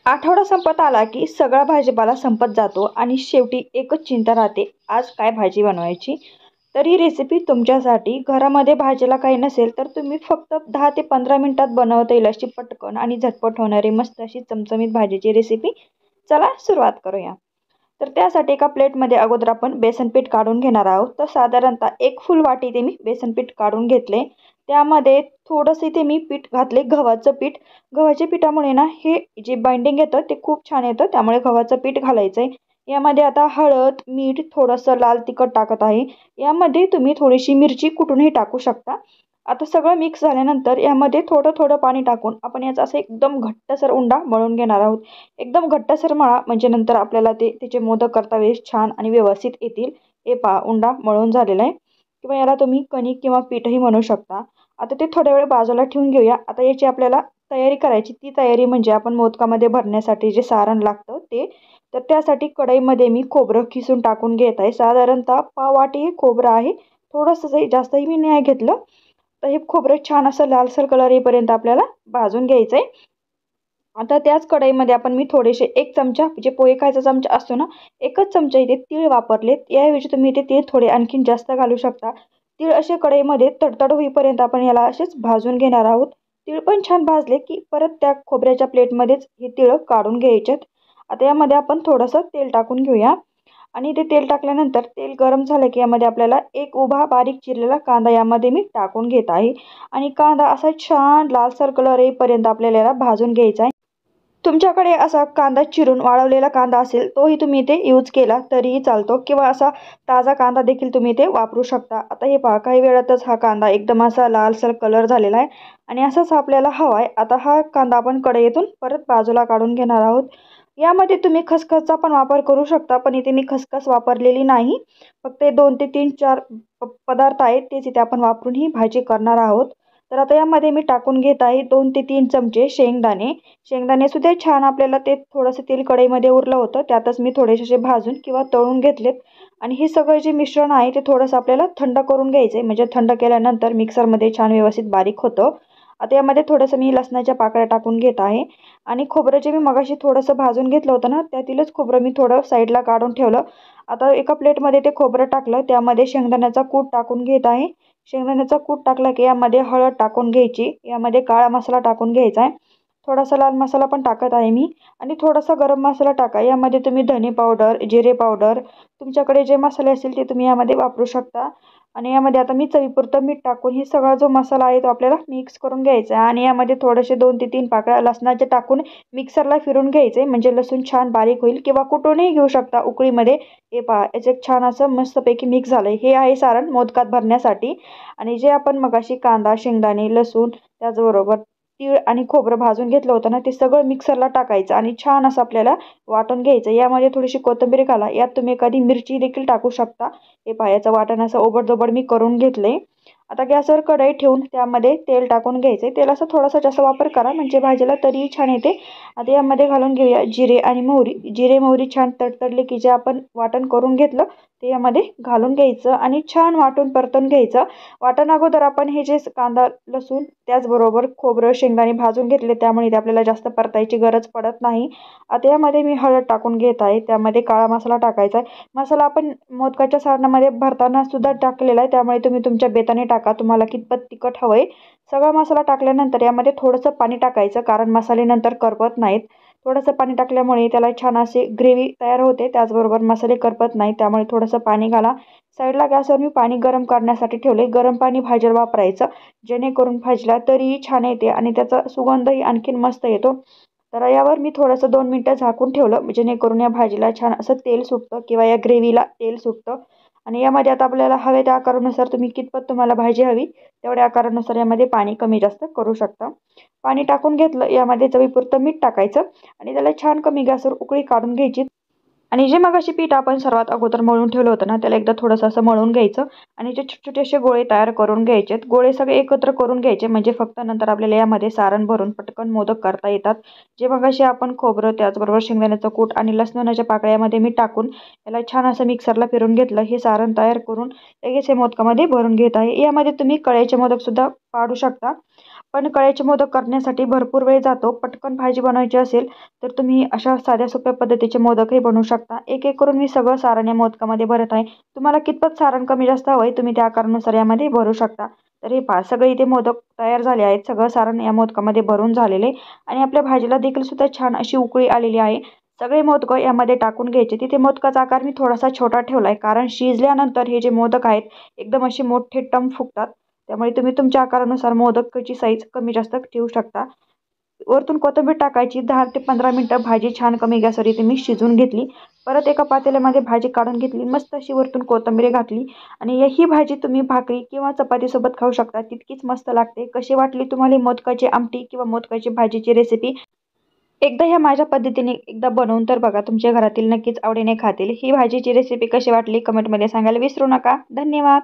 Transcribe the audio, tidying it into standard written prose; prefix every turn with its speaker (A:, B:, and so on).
A: आठवडा संपत आला की सगळा भाजीपाला संपत जातो आणि शेवटी एकच चिंता राहते, आज काय भाजी बनवायची. तर ही रेसिपी तुमच्यासाठी. घरामध्ये भाजीला काही नसेल तर तुम्ही फक्त 10 ते 15 मिनिटात बनवता येईल अशी पटकन आणि झटपट होणारी मस्त अशी चमचमीत भाजीची रेसिपी. चला सुरुवात करूया. तर त्यासाठी एका प्लेटमध्ये अगोदर आपण बेसन पीठ काढून घेणार आहोत. तर साधारणतः एक फुल वाटी इथे मी बेसन पीठ काढून घेतले. त्यामध्ये थोडंसं इथे मी पीठ घातले गव्हाचं पीठ. गव्हाच्या पिठामुळे ना हे जे बाइंडिंग येतं ते खूप छान येतं, त्यामुळे गव्हाचं पीठ घालायचं आहे. यामध्ये आता हळद, मीठ, थोडंसं लाल तिखट टाकत आहे. यामध्ये तुम्ही थोडीशी मिरची कुटूनही टाकू शकता. आता सगळं मिक्स झाल्यानंतर यामध्ये थोडं थोडं पाणी टाकून आपण याचा असं एकदम घट्टसर उंडा मळून घेणार आहोत. एकदम घट्टसर मळा, म्हणजे नंतर आपल्याला त्याचे मोदक करता वेळेस छान आणि व्यवस्थित येतील. हे पहा, उंडा मळून झालेला आहे, किंवा याला तुम्ही कणिक किंवा पीठही म्हणू शकता. आता ते थोड्या वेळ बाजूला ठेवून घेऊया. आता याची आपल्याला तयारी करायची. ती तयारी म्हणजे आपण मोदकामध्ये भरण्यासाठी जे सारण लागतं ते. तर त्यासाठी कढईमध्ये मी खोबरं खिसून टाकून घेत आहे. साधारणतः पाव वाटी हे खोबरं आहे. थोडंसं जास्तही मी नाही घेतलं. तर हे खोबरं छान असं लालसर कलर येईपर्यंत आपल्याला भाजून घ्यायचं आहे. आता त्याच कढईमध्ये आपण मी थोडेसे 1 चमचा, जे पोहे खायचा चमचा असतो ना, 1च चमचा इथे तीळ वापरलेत. याऐवजी तुम्ही इथे तीळ थोडे आणखीन जास्त घालू शकता. तीळ असे कढईमध्ये तडतड होईपर्यंत आपण याला असेच भाजून घेणार आहोत. तीळ पण छान भाजले की परत त्या खोबऱ्याच्या प्लेटमध्येच हे तीळ काढून घ्यायचेत. आता यामध्ये आपण थोडंसं तेल टाकून घेऊया. आणि ते तेल टाकल्यानंतर तेल गरम झालं की यामध्ये आपल्याला एक उभा बारीक चिरलेला कांदा यामध्ये मी टाकून घेत आहे. आणि कांदा असा छान लालसर कलर येईपर्यंत आपल्याला याला भाजून घ्यायचा आहे. तुमच्याकडे असा कांदा चिरून वाळवलेला कांदा असेल तोही तुम्ही इथे यूज केला तरीही चालतो, किंवा असा ताजा कांदा देखील तुम्ही इथे वापरू शकता. आता हे पहा, काही वेळातच हा कांदा एकदम असा लालसर कलर झालेला आहे आणि असाच आपल्याला हवा आहे. आता हा कांदा आपण कढईतून परत बाजूला काढून घेणार आहोत. यामध्ये तुम्ही खसखसचा पण वापर करू शकता, पण इथे मी खसखस वापरलेली नाही. फक्त 2 ते 3 4 पदार्थ आहेत तेच इथे आपण वापरून ही भाजी करणार आहोत. तर आता यामध्ये मी टाकून घेत आहे 2 ते 3 चमचे शेंगदाणे. शेंगदाणे सुद्धा छान आपल्याला ते थोडंसं तेल कढईमध्ये उरलं होतं, त्यातच मी थोडेसे असे भाजून किंवा तळून घेतलेत. आणि हे सगळं जे मिश्रण आहे ते थोडंसं आपल्याला थंड करून घ्यायचं आहे, म्हणजे थंड केल्यानंतर मिक्सरमध्ये छान व्यवस्थित बारीक होतं. आता यामध्ये थोडंसं मी लसणाच्या पाकळ्या टाकून घेत आहे. आणि खोबरं जे मी मगाशी थोडंसं भाजून घेतलं होतं ना, त्यातीलच खोबरं मी थोडं साईडला काढून ठेवलं. आता एका प्लेटमध्ये ते खोबरं टाकलं, त्यामध्ये शेंगदाण्याचा कूट टाकून घेत आहे. शेंगदाण्याचा कूट टाकला की यामध्ये हळद टाकून घ्यायची. यामध्ये काळा मसाला टाकून घ्यायचा आहे. थोडासा लाल मसाला पण टाकत आहे मी. आणि थोडासा गरम मसाला टाका. यामध्ये तुम्ही धने पावडर, जिरे पावडर, तुमच्याकडे जे मसाले असतील ते तुम्ही यामध्ये वापरू शकता. आणि यामध्ये आता मी चवीपुरतं मीठ टाकून ही सगळा जो मसाला आहे तो आपल्याला मिक्स करून घ्यायचा आहे. आणि यामध्ये थोडेसे 2 ते 3 पाकळ्या लसणाचे टाकून मिक्सरला फिरून घ्यायचे, म्हणजे लसूण छान बारीक होईल, किंवा कुटूनही घेऊ शकता उकळीमध्ये. हे पहा, याचे छान असं मस्तपैकी मिक्स झालं. हे आहे सारण मोदकात भरण्यासाठी. आणि जे आपण मगाशी कांदा, शेंगदाणे, लसूण, त्याचबरोबर तीळ आणि खोबरं भाजून घेतलं होतं ना, ते सगळं मिक्सरला टाकायचं आणि छान असं आपल्याला वाटून घ्यायचं. यामध्ये थोडीशी कोथिंबीर घाला. यात तुम्ही एखादी मिरची देखील टाकू शकता. हे पहा, याचं वाटण असं ओबडधोबड मी करून घेतलंय. आता गॅसवर कढई ठेवून त्यामध्ये तेल टाकून घ्यायचे. तेलाचा थोडासा जास्त वापर करा, म्हणजे भाजीला तरीही छान येते. आता यामध्ये घालून घेऊया जिरे आणि मोहरी. जिरे मोहरी छान तडतडले की जे आपण वाटण करून घेतलं ते यामध्ये घालून घ्यायचं आणि छान वाटून परतून घ्यायचं. वाटण अगोदर आपण हे जे कांदा, लसूण, त्याचबरोबर खोबरं, शेंगदाणे भाजून घेतले, त्यामुळे ते आपल्याला जास्त परतायची गरज पडत नाही. आता यामध्ये मी हळद टाकून घेत आहे. त्यामध्ये काळा मसाला टाकायचा आहे. मसाला आपण मोदकाच्या सारणामध्ये भरताना सुद्धा टाकलेला आहे, त्यामुळे तुम्ही तुमच्या बेताने टाका, तुम्हाला कितपत तिखट हवंय. सगळा मसाला टाकल्यानंतर यामध्ये थोडंसं पाणी टाकायचं, कारण मसाले नंतर करपत नाहीत. थोडंसं पाणी टाकल्यामुळे त्याला छान असे ग्रेव्ही तयार होते, त्याचबरोबर मसाले करपत नाहीत, त्यामुळे थोडंसं पाणी घाला. साईडला गॅसवर मी पाणी गरम करण्यासाठी ठेवले. गरम पाणी भाजीला वापरायचं, जेणेकरून भाजीला तरीही छान येते आणि त्याचा सुगंधही आणखीन मस्त येतो. तर यावर मी थोडंसं 2 मिनिटं झाकून ठेवलं, जेणेकरून या भाजीला छान असं तेल सुटतं, किंवा या ग्रेव्हीला तेल सुटतं. आणि यामध्ये आता आपल्याला हवे त्या आकारानुसार, तुम्ही कितपत तुम्हाला भाजी हवी तेवढ्या आकारानुसार यामध्ये पाणी कमी जास्त करू शकता. पाणी टाकून घेतलं. यामध्ये चवीपुरतं मीठ टाकायचं आणि त्याला छान कमी गॅसवर उकळी काढून घ्यायची. आणि जे मगाशी पीठ आपण सर्वात अगोदर मळून ठेवलं होतं ना, त्याला एकदा थोडंसं असं मळून घ्यायचं आणि जे छोटे छोटे असे गोळे तयार करून घ्यायचे. गोळे सगळे एकत्र करून घ्यायचे, म्हणजे फक्त नंतर आपल्याला यामध्ये सारण भरून पटकन मोदक करता येतात. जे मगाशी आपण खोबरं, त्याचबरोबर शेंगदाण्याचं कूट आणि लसणाच्या पाकळ्यामध्ये मी टाकून याला छान असं मिक्सरला फिरून घेतलं. हे सारण तयार करून लगेच हे मोदकामध्ये भरून घेत आहे. यामध्ये तुम्ही कळ्याचे मोदक सुद्धा पाडू शकता, पण कळ्याचे मोदक करण्यासाठी भरपूर वेळ जातो. पटकन भाजी बनवायची असेल तर तुम्ही अशा साध्या सोप्या पद्धतीचे मोदकही बनवू शकता. एक एक करून मी सगळं सारण या मोदकामध्ये भरत आहे. तुम्हाला कितपत सारण कमी जास्त हवं आहे तुम्ही त्या आकारानुसार यामध्ये भरू शकता. तर हे पहा सगळे इथे मोदक तयार झाले आहेत. सगळं सारण या मोदकामध्ये भरून झालेले आणि आपल्या भाजीला देखील सुद्धा छान अशी उकळी आलेली आहे. सगळे मोदक यामध्ये टाकून घ्यायचे. तिथे मोदकाचा आकार मी थोडासा छोटा ठेवला आहे, कारण शिजल्यानंतर हे जे मोदक आहेत एकदम असे मोठे टम फुगतात. त्यामुळे तुम्ही तुमच्या आकारानुसार मोदकाची साईज कमी जास्त ठेवू शकता. वरतून कोथिंबीर टाकायची. 10 ते 15 मिनिटं भाजी छान कमी गॅसवर इथे मी शिजवून घेतली. परत एका पातेल्यामध्ये भाजी काढून घेतली. मस्त अशी वरतून कोथिंबीर घातली आणि ही भाजी तुम्ही भाकरी किंवा चपातीसोबत खाऊ शकता. तितकीच मस्त लागते. कशी वाटली तुम्हाला ही मोदकाची आमटी किंवा मोदकाची भाजीची रेसिपी? एकदा ह्या माझ्या पद्धतीने एकदा बनवून तर बघा. तुमच्या घरातील नक्कीच आवडीने खातील. ही भाजीची रेसिपी कशी वाटली कमेंटमध्ये सांगायला विसरू नका. धन्यवाद.